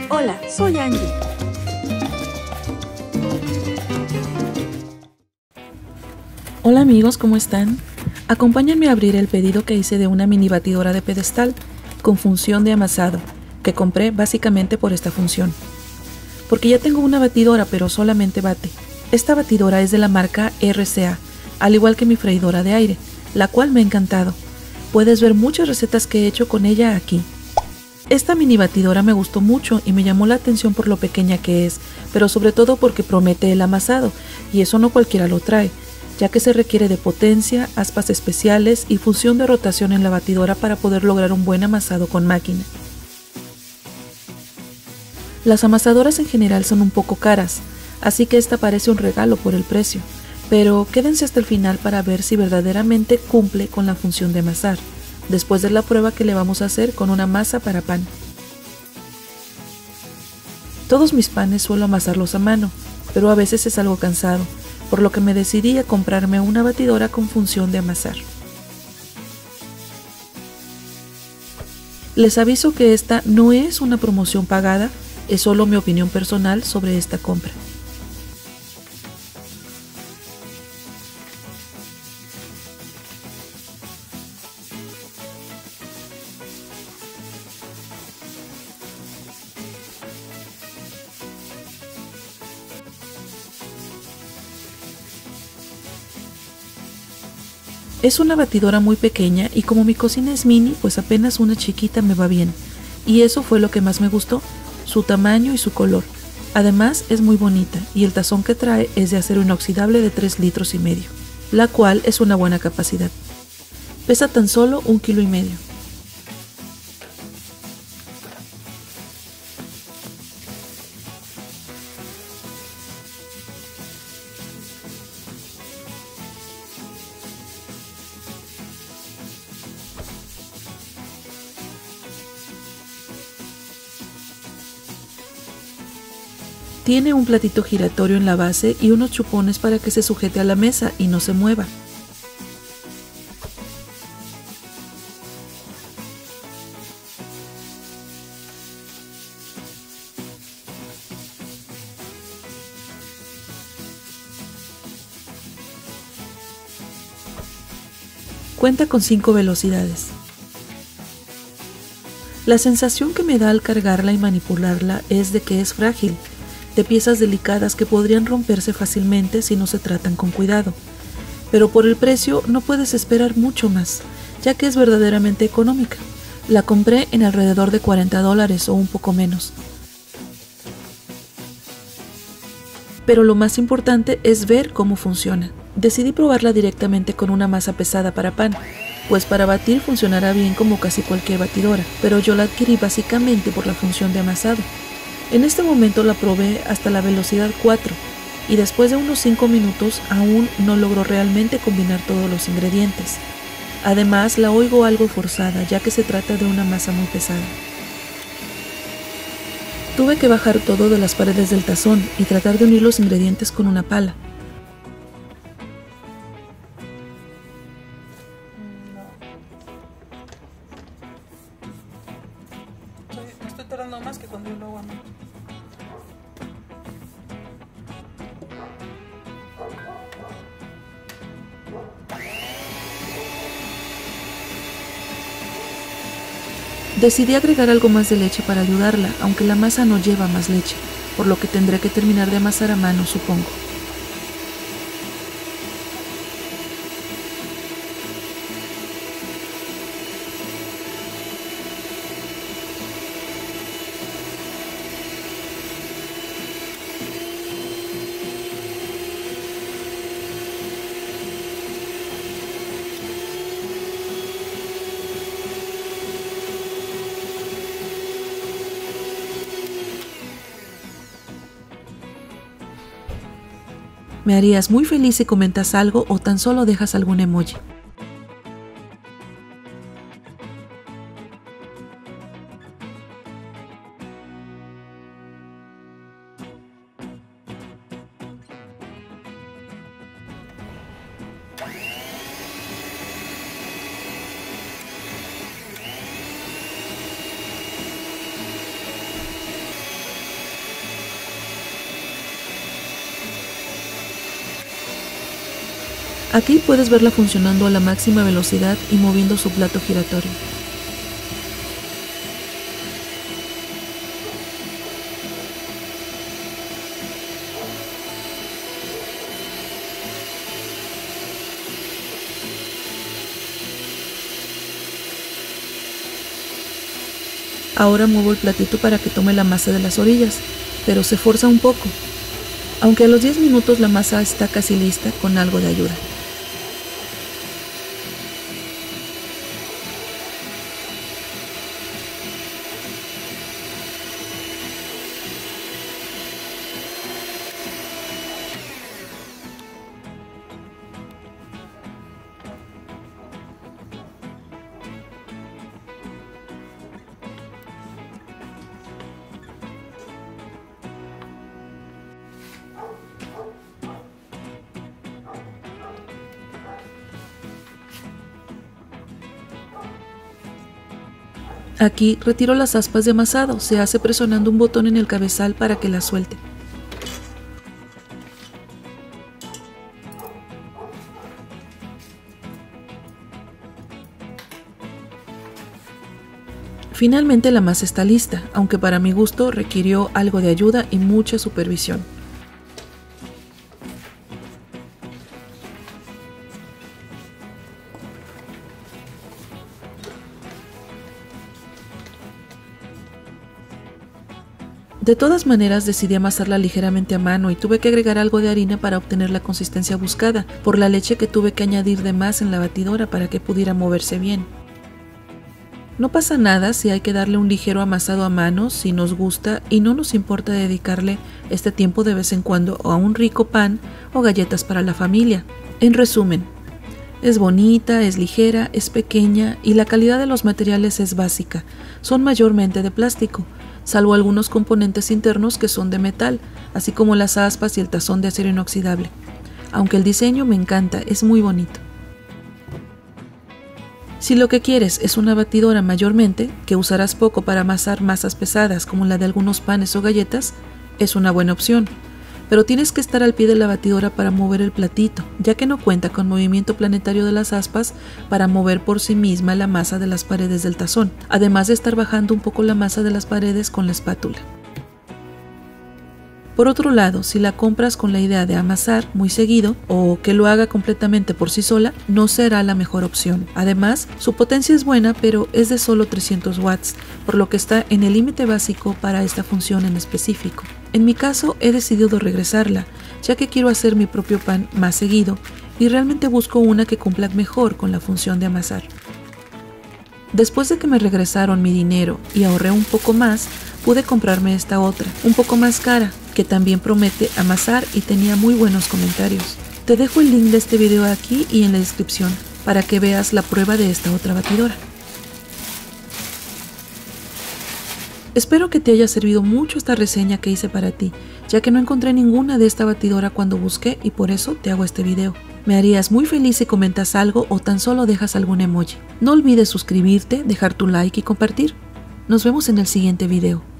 Hola, soy Angie. Hola amigos, ¿cómo están? Acompáñenme a abrir el pedido que hice de una mini batidora de pedestal con función de amasado, que compré básicamente por esta función. Porque ya tengo una batidora, pero solamente bate. Esta batidora es de la marca RCA, al igual que mi freidora de aire, la cual me ha encantado. Puedes ver muchas recetas que he hecho con ella aquí. Esta mini batidora me gustó mucho y me llamó la atención por lo pequeña que es, pero sobre todo porque promete el amasado, y eso no cualquiera lo trae, ya que se requiere de potencia, aspas especiales y función de rotación en la batidora para poder lograr un buen amasado con máquina. Las amasadoras en general son un poco caras, así que esta parece un regalo por el precio, pero quédense hasta el final para ver si verdaderamente cumple con la función de amasar, después de la prueba que le vamos a hacer con una masa para pan. Todos mis panes suelo amasarlos a mano, pero a veces es algo cansado, por lo que me decidí a comprarme una batidora con función de amasar. Les aviso que esta no es una promoción pagada, es solo mi opinión personal sobre esta compra. Es una batidora muy pequeña y como mi cocina es mini, pues apenas una chiquita me va bien. Y eso fue lo que más me gustó, su tamaño y su color. Además es muy bonita y el tazón que trae es de acero inoxidable de 3,5 litros, la cual es una buena capacidad. Pesa tan solo 1,5 kilos. Tiene un platito giratorio en la base y unos chupones para que se sujete a la mesa y no se mueva. Cuenta con 5 velocidades. La sensación que me da al cargarla y manipularla es de que es frágil, de piezas delicadas que podrían romperse fácilmente si no se tratan con cuidado. Pero por el precio no puedes esperar mucho más, ya que es verdaderamente económica. La compré en alrededor de $40 o un poco menos. Pero lo más importante es ver cómo funciona. Decidí probarla directamente con una masa pesada para pan, pues para batir funcionará bien como casi cualquier batidora, pero yo la adquirí básicamente por la función de amasado. En este momento la probé hasta la velocidad 4 y después de unos 5 minutos aún no logró realmente combinar todos los ingredientes. Además la oigo algo forzada ya que se trata de una masa muy pesada. Tuve que bajar todo de las paredes del tazón y tratar de unir los ingredientes con una pala. Me estoy tardando más que cuando yo lo hago a mano. Decidí agregar algo más de leche para ayudarla, aunque la masa no lleva más leche, por lo que tendré que terminar de amasar a mano, supongo. Me harías muy feliz si comentas algo o tan solo dejas algún emoji. Aquí puedes verla funcionando a la máxima velocidad y moviendo su plato giratorio. Ahora muevo el platito para que tome la masa de las orillas, pero se forza un poco, aunque a los 10 minutos la masa está casi lista con algo de ayuda. Aquí retiro las aspas de amasado, se hace presionando un botón en el cabezal para que las suelte. Finalmente la masa está lista, aunque para mi gusto requirió algo de ayuda y mucha supervisión. De todas maneras decidí amasarla ligeramente a mano y tuve que agregar algo de harina para obtener la consistencia buscada, por la leche que tuve que añadir de más en la batidora para que pudiera moverse bien. No pasa nada si hay que darle un ligero amasado a mano si nos gusta y no nos importa dedicarle este tiempo de vez en cuando a un rico pan o galletas para la familia. En resumen, es bonita, es ligera, es pequeña y la calidad de los materiales es básica, son mayormente de plástico, salvo algunos componentes internos que son de metal, así como las aspas y el tazón de acero inoxidable. Aunque el diseño me encanta, es muy bonito. Si lo que quieres es una batidora mayormente, que usarás poco para amasar masas pesadas como la de algunos panes o galletas, es una buena opción. Pero tienes que estar al pie de la batidora para mover el platito, ya que no cuenta con movimiento planetario de las aspas para mover por sí misma la masa de las paredes del tazón, además de estar bajando un poco la masa de las paredes con la espátula. Por otro lado, si la compras con la idea de amasar muy seguido o que lo haga completamente por sí sola, no será la mejor opción. Además, su potencia es buena, pero es de solo 300 watts, por lo que está en el límite básico para esta función en específico. En mi caso, he decidido regresarla, ya que quiero hacer mi propio pan más seguido y realmente busco una que cumpla mejor con la función de amasar. Después de que me regresaron mi dinero y ahorré un poco más, pude comprarme esta otra, un poco más cara, que también promete amasar y tenía muy buenos comentarios. Te dejo el link de este video aquí y en la descripción para que veas la prueba de esta otra batidora. Espero que te haya servido mucho esta reseña que hice para ti, ya que no encontré ninguna de esta batidora cuando busqué y por eso te hago este video. Me harías muy feliz si comentas algo o tan solo dejas algún emoji. No olvides suscribirte, dejar tu like y compartir. Nos vemos en el siguiente video.